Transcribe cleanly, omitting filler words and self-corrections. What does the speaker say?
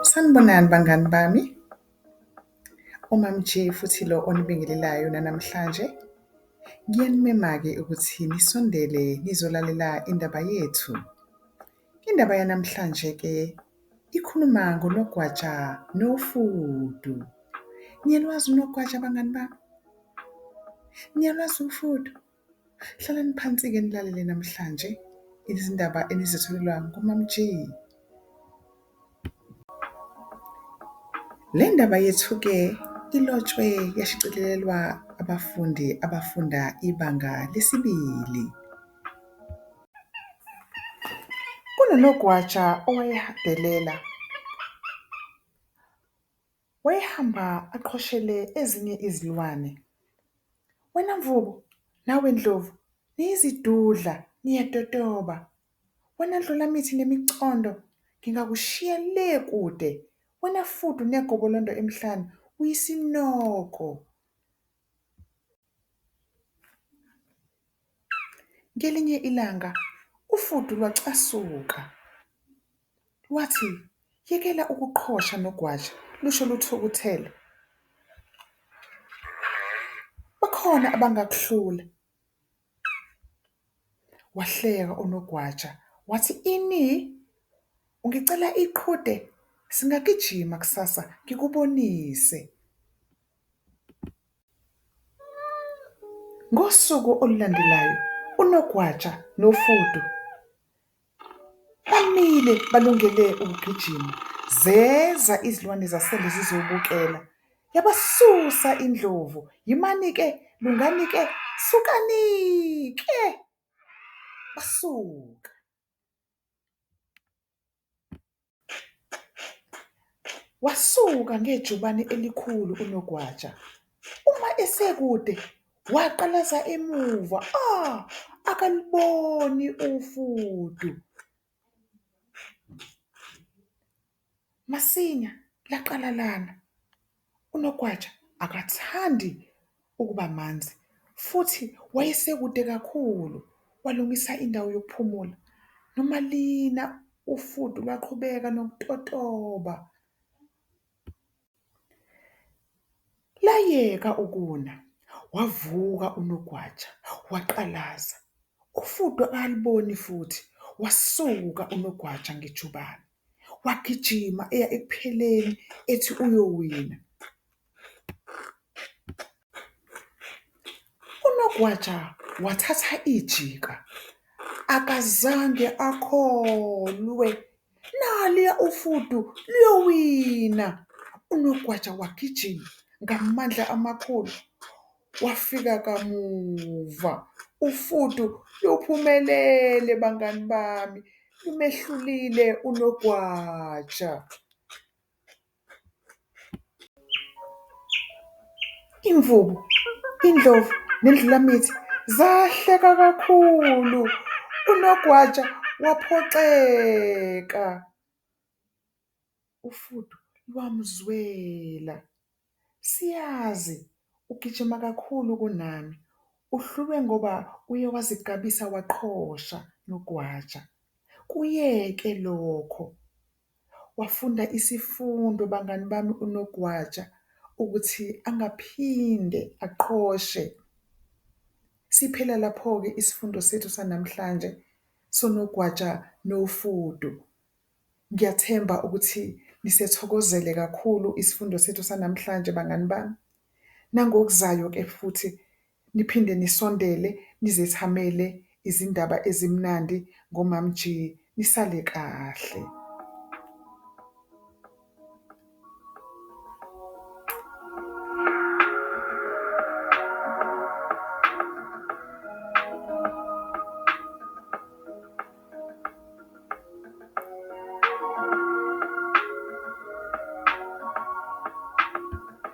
Sanibonani bangani bami, uMam G futhi lo onibingelelayo nanamhlanje. Ngiyanimema-ke ukuthi nisondele nizolalela indaba yethu. Indaba yanamhlanje-ke ikhuluma ngonogwaja nofudu. Niyalwazi unogwaja bangani bami? Niyalwazi ufudu? Hlalani phansi-ke nilalele namhlanje izindaba enizitholelwa nguMam G. Le ndaba yethu-ke ilotshwe yashicilelwa abafundi abafunda ibanga lesibili. Kunonogwaja owayedelela. Wayehamba aqhoshele ezinye izilwane. Wena mvubu, nawe ndlovu, niyizidudla, niyatotoba. Wena ndlulamithi nemicondo, ngingakushiya le kude. Wena fudu negobolondo emhlane, uyisinoko. Ngelinye ilanga, ufudu lwacasuka. Lwathi, yekela ukuqhosha nogwaja, lusho luthukuthele. Bakhona abangakuhlula. Wahleka unogwaja, wathi ini? Ungicela iqhude, singagijima kusasa ngikubonise. Ngosuku olulandelayo, unogwaja nofudu bamile balungele ukugijima. Zeza izilwane zasendle zizobukela. Yabasusa indlovu. Yimani-ke, lungani-ke, sukani-ke. Basuka. Wasuka ngejubane elikhulu unogwaja. Uma esekude, waqalaza emuva. Akaliboni ufudu. Masinya laqala lana. Unogwaja akathandi ukuba manzi futhi wayesekude kakhulu. Walungisa indawo yokuphumula. Noma lina ufudu lwaqhubeka nokutotoba. Layeka ukuna. Wavuka unogwaja, waqalaza. Ufudu akaliboni futhi. Wasuka unogwaja ngejubane. Wagijima eya ekupheleni ethi uyowina. Unogwaja wathatha ijika. Akazange akholwe. Naliya ufudu liyowina. Unogwaja wagijima ngamandla amakhulu. Wafika kamuva. Ufudu luphumelele bangani bami. Lumehlulile unogwaja. Imvubu, indlovu nendlulamithi zahleka kakhulu. Unogwaja waphoxeka. Ufudu lwamzwela. Siyazi ugijima kakhulu kunami. Uhlulwe ngoba uye wazigabisa waqhosha nogwaja. Kuyeke lokho. Wafunda isifundo bangani bami unogwaja ukuthi angaphinde aqhoshe. Siphela lapho-ke isifundo sethu sanamhlanje sonogwaja nofudu. Ngiyathemba ukuthi nisethokozele kakhulu isifundo sethu sanamhlanje bangani bami. Nangokuzayo-ke futhi niphinde nisondele nizethamele izindaba ezimnandi ngoMam G. Nisale kahle.